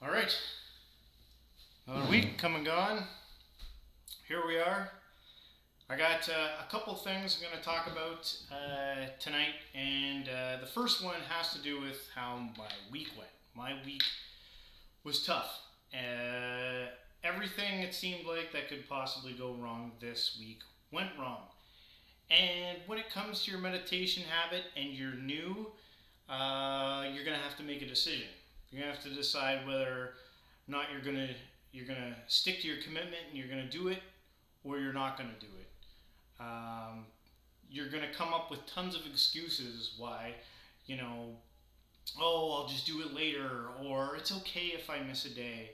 All right, another week come and gone. Here we are. I got a couple things I'm going to talk about tonight, and the first one has to do with how my week went. My week was tough. Everything it seemed like that could possibly go wrong this week went wrong. And when it comes to your meditation habit and you're new, you're going to have to make a decision. You're going to have to decide whether not you're gonna stick to your commitment and you're gonna do it, or you're not gonna do it. You're gonna come up with tons of excuses why, you know, oh, I'll just do it later, or it's okay if I miss a day.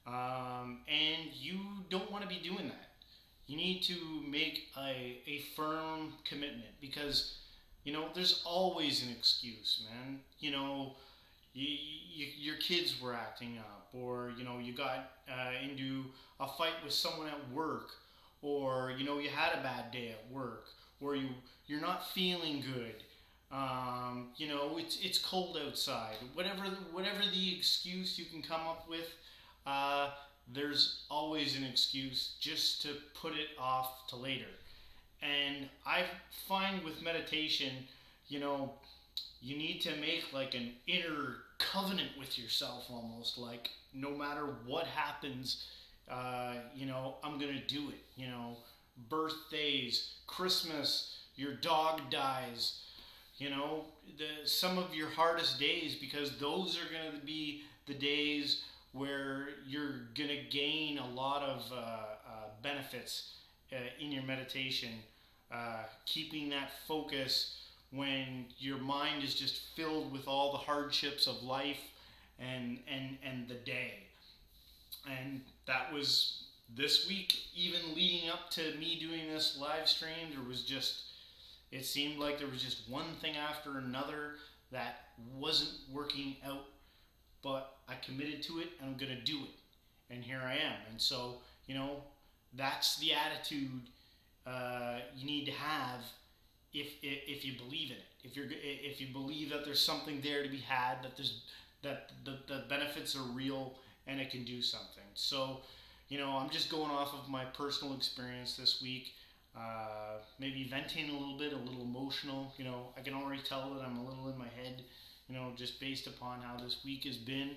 And you don't want to be doing that. You need to make a firm commitment because, there's always an excuse, man. Your kids were acting up, or you got into a fight with someone at work, or you had a bad day at work, or you're not feeling good. It's cold outside. Whatever the excuse you can come up with, uh, there's always an excuse just to put it off to later. And I find with meditation, you know, you need to make like an inner covenant with yourself, almost like no matter what happens, I'm gonna do it. Birthdays, Christmas, your dog dies, some of your hardest days, because those are going to be the days where you're going to gain a lot of benefits in your meditation. Keeping that focus when your mind is just filled with all the hardships of life and the day. And that was this week, even leading up to me doing this live stream. It seemed like there was just one thing after another that wasn't working out, but I committed to it and I'm going to do it. And here I am. And so, that's the attitude you need to have if you believe in it. If you believe that there's something there to be had, that the benefits are real and it can do something. So, I'm just going off of my personal experience this week. Maybe venting a little bit, a little emotional. I can already tell that I'm a little in my head, just based upon how this week has been.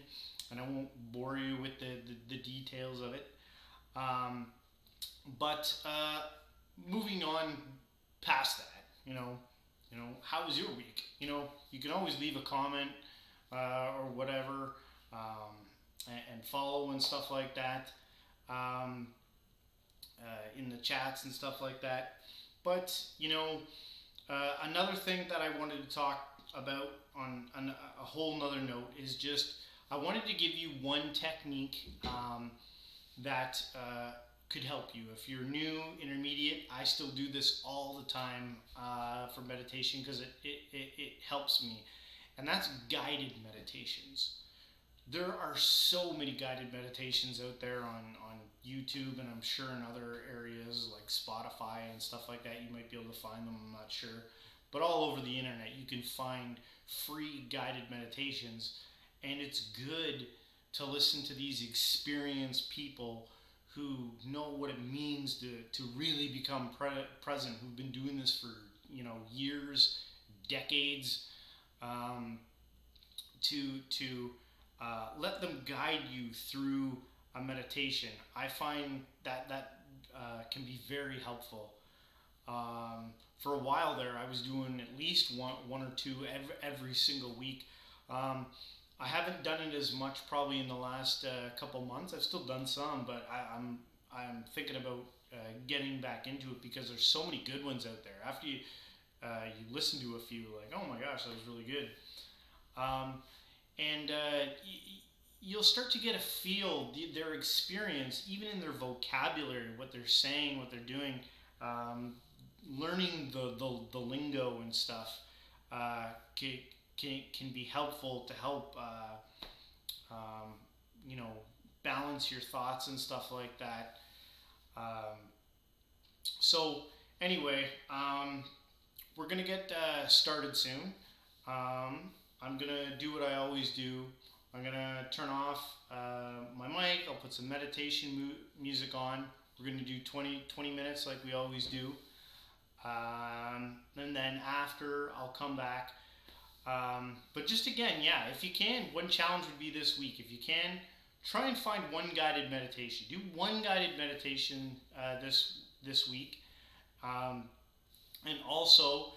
And I won't bore you with the details of it. But moving on past that, how was your week? You can always leave a comment or whatever, and follow and stuff like that. In the chats and stuff like that. But another thing that I wanted to talk about on a whole nother note is just I wanted to give you one technique that could help you. If you're new, intermediate, I still do this all the time for meditation because it helps me. And that's guided meditations. There are so many guided meditations out there on YouTube, and I'm sure in other areas like Spotify and stuff like that, you might be able to find them, I'm not sure. But all over the internet, you can find free guided meditations, and it's good to listen to these experienced people who know what it means to really become present, who've been doing this for, years, decades, to let them guide you through a meditation. I find that can be very helpful. For a while there, I was doing at least one or two every single week. I haven't done it as much probably in the last couple months. I've still done some, but I'm thinking about getting back into it because there's so many good ones out there. After you listen to a few, like, oh my gosh, that was really good. And you'll start to get a feel, their experience, even in their vocabulary, what they're saying, what they're doing, learning the lingo and stuff can be helpful to help, you know, balance your thoughts and stuff like that. Um, so, anyway, we're going to get started soon. I'm going to do what I always do. I'm gonna turn off my mic. I'll put some meditation music on. We're gonna do 20 minutes like we always do. And then after, I'll come back. But just again, yeah, if you can, one challenge would be this week. If you can, try and find one guided meditation. Do one guided meditation this week. Um, and also,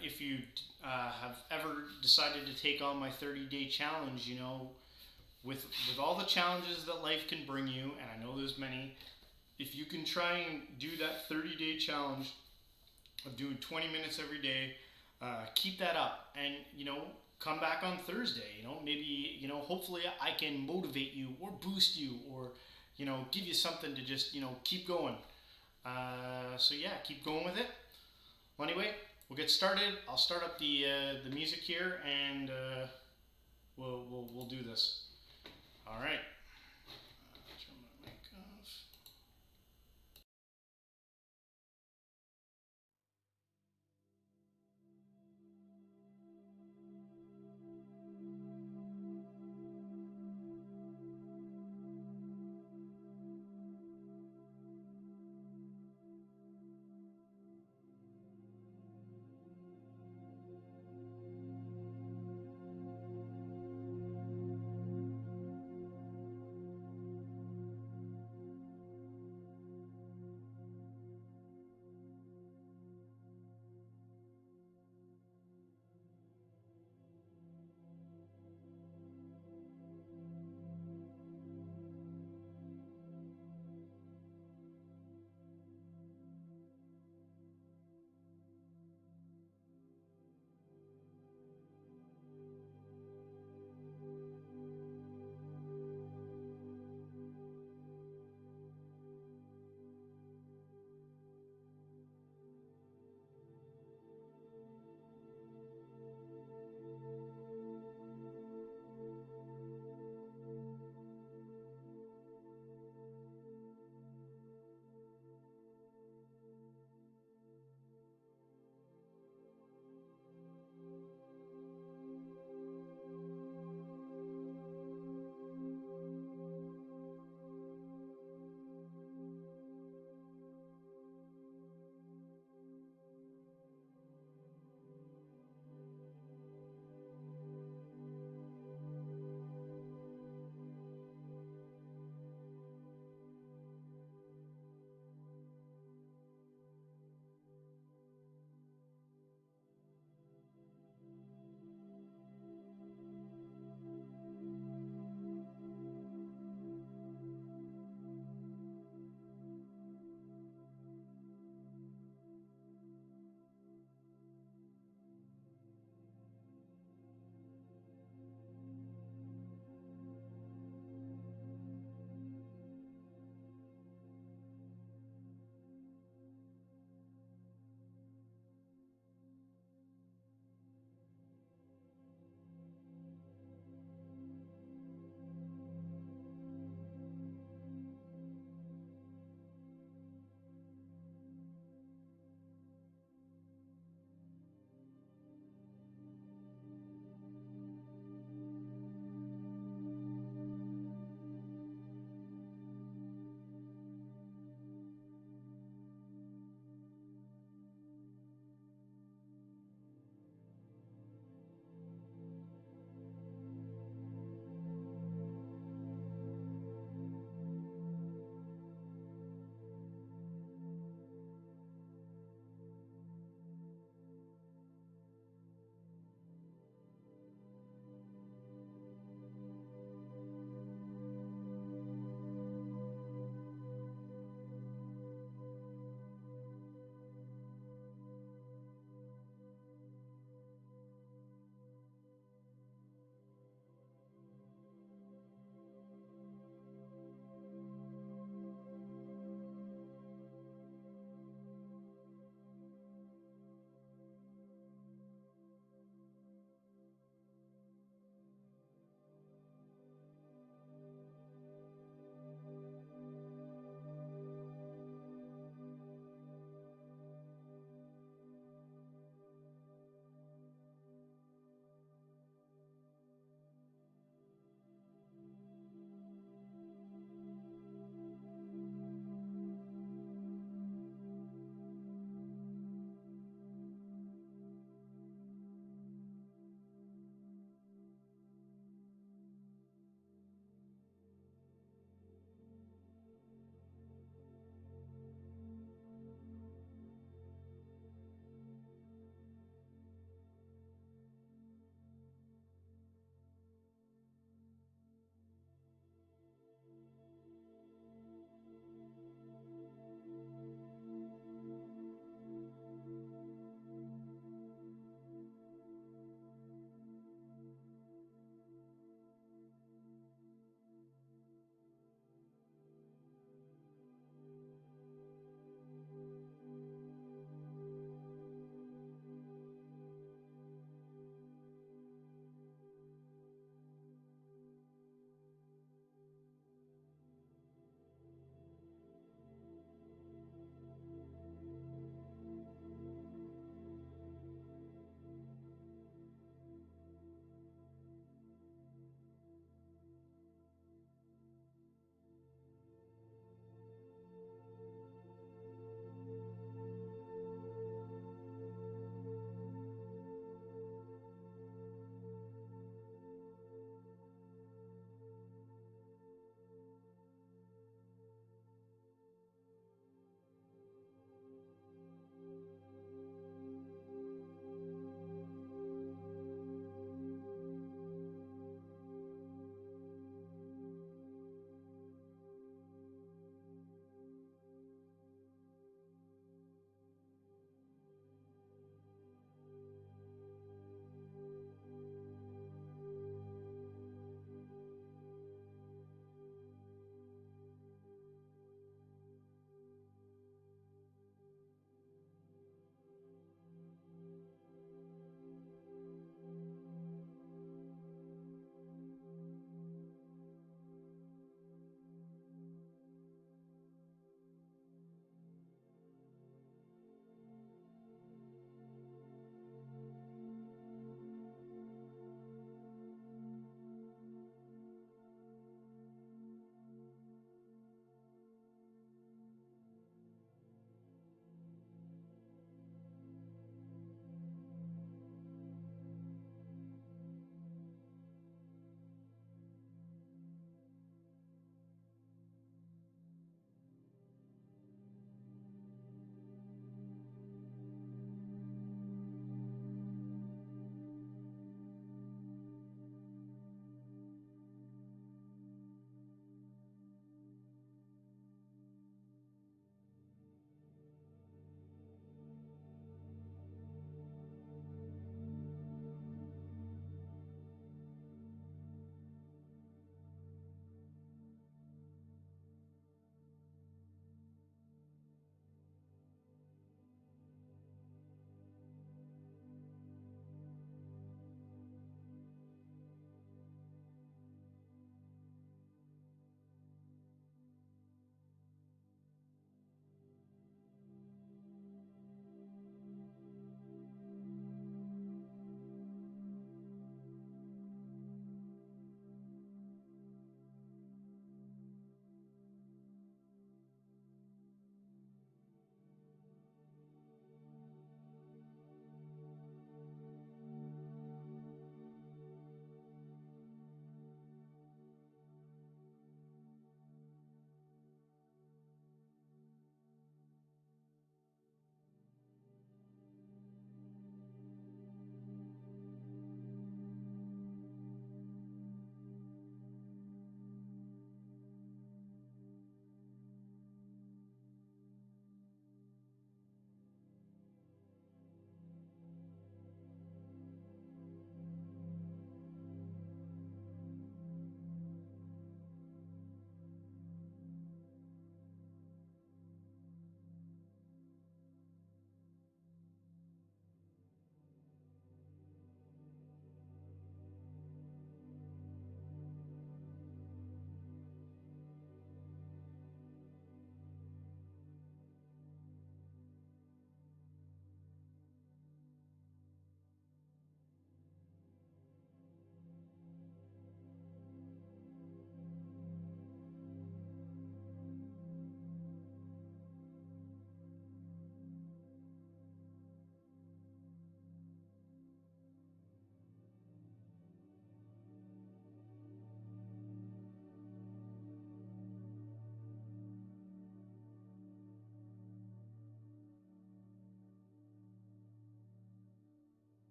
if you have ever decided to take on my 30-day challenge, with all the challenges that life can bring you, and I know there's many, if you can try and do that 30-day challenge of doing 20 minutes every day, keep that up, and come back on Thursday. Maybe hopefully I can motivate you or boost you or give you something to just keep going. So yeah, keep going with it. Well, anyway, we'll get started. I'll start up the music here, and we'll do this. All right. Turn my mic off.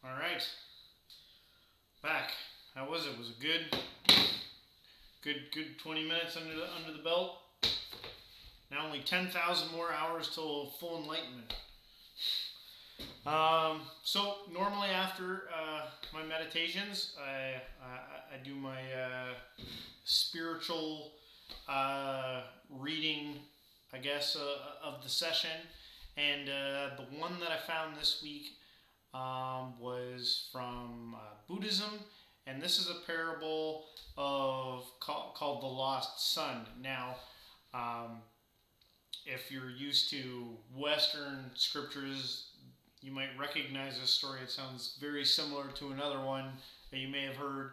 All right, back. How was it? Was it good? Good 20 minutes under the belt. Now only 10,000 more hours till full enlightenment. So normally after my meditations, I do my spiritual reading, I guess, of the session. And the one that I found this week was from Buddhism, and this is a parable called the Lost Son. Now, if you're used to Western scriptures, you might recognize this story. It sounds very similar to another one that you may have heard.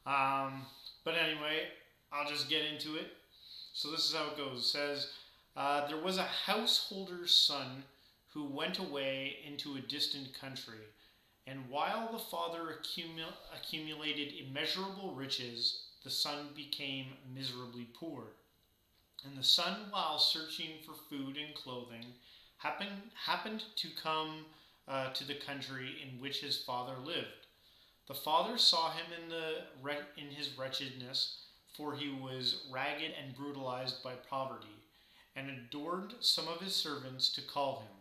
But anyway, I'll just get into it. So this is how it goes. It says, there was a householder's son who went away into a distant country. And while the father accumulated immeasurable riches, the son became miserably poor. And the son, while searching for food and clothing, happened to come to the country in which his father lived. The father saw him in his wretchedness, for he was ragged and brutalized by poverty, and adored some of his servants to call him.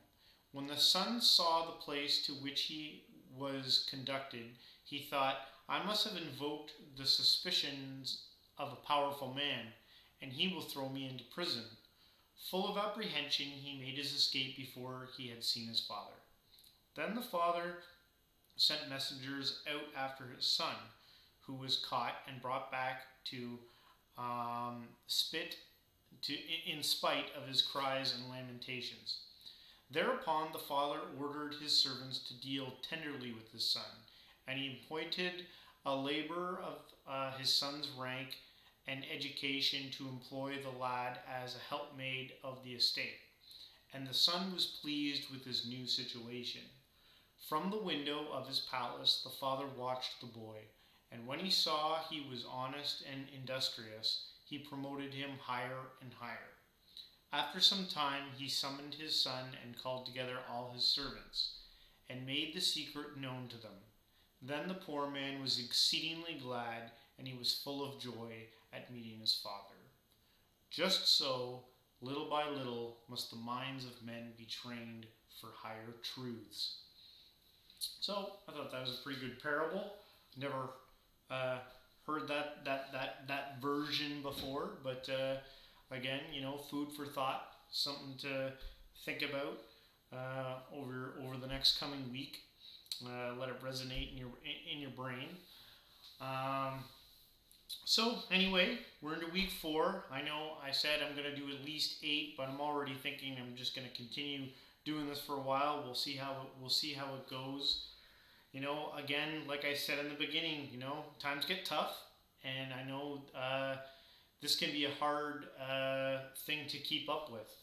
When the son saw the place to which he was conducted, he thought, I must have invoked the suspicions of a powerful man, and he will throw me into prison. Full of apprehension, he made his escape before he had seen his father. Then the father sent messengers out after his son, who was caught and brought back to in spite of his cries and lamentations. Thereupon the father ordered his servants to deal tenderly with his son, and he appointed a laborer of his son's rank and education to employ the lad as a helpmate of the estate. And the son was pleased with his new situation. From the window of his palace the father watched the boy, and when he saw he was honest and industrious, he promoted him higher and higher. After some time he summoned his son and called together all his servants, and made the secret known to them. Then the poor man was exceedingly glad, and he was full of joy at meeting his father. Just so, little by little, must the minds of men be trained for higher truths. So I thought that was a pretty good parable. Never heard that version before, but again, food for thought, something to think about over the next coming week. Let it resonate in your brain. So anyway, we're into week 4. I know I said I'm going to do at least 8, but I'm already thinking I'm just going to continue doing this for a while. We'll see how it goes. Again, like I said in the beginning, times get tough, and I know this can be a hard thing to keep up with,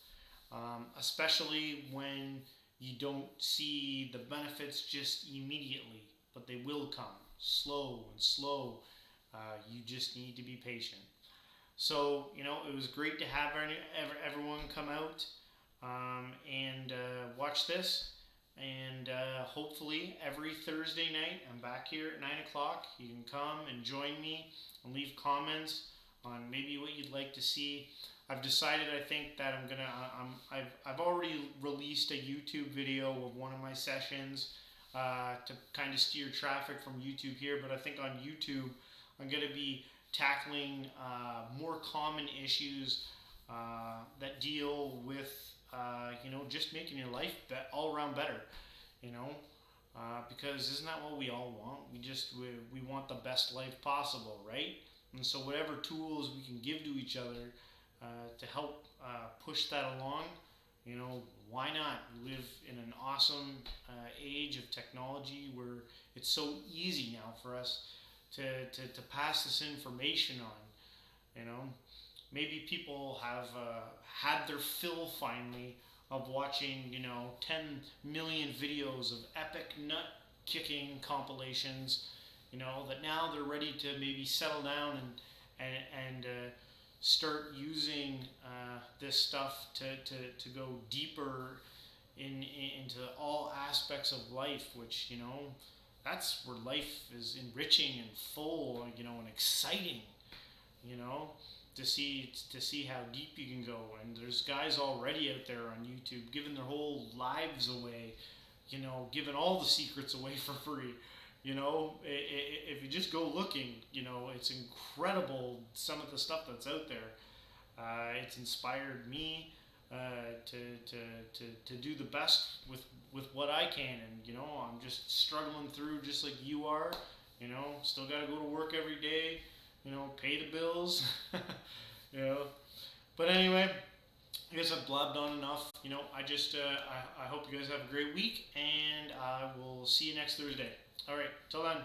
especially when you don't see the benefits just immediately, but they will come slow and slow. You just need to be patient. So, it was great to have everyone come out and watch this. And hopefully every Thursday night I'm back here at 9 o'clock. You can come and join me and leave comments on maybe what you'd like to see. I've decided, I think, that I've already released a YouTube video of one of my sessions to kind of steer traffic from YouTube here, but I think on YouTube I'm going to be tackling more common issues that deal with just making your life all around better, because isn't that what we all want? We want the best life possible, right? And so whatever tools we can give to each other to help push that along, why not? We live in an awesome age of technology where it's so easy now for us to pass this information on. Maybe people have had their fill finally of watching, 10 million videos of epic nut-kicking compilations, that now they're ready to maybe settle down and start using this stuff to go deeper into all aspects of life, which, that's where life is enriching and full, and exciting, you know, to see how deep you can go. And there's guys already out there on YouTube giving their whole lives away, giving all the secrets away for free. If you just go looking, it's incredible some of the stuff that's out there. It's inspired me to do the best with what I can, and I'm just struggling through just like you are. Still got to go to work every day. Pay the bills. you know. But anyway, I guess I've blabbed on enough. I just I hope you guys have a great week, and I will see you next Thursday. All right, till then.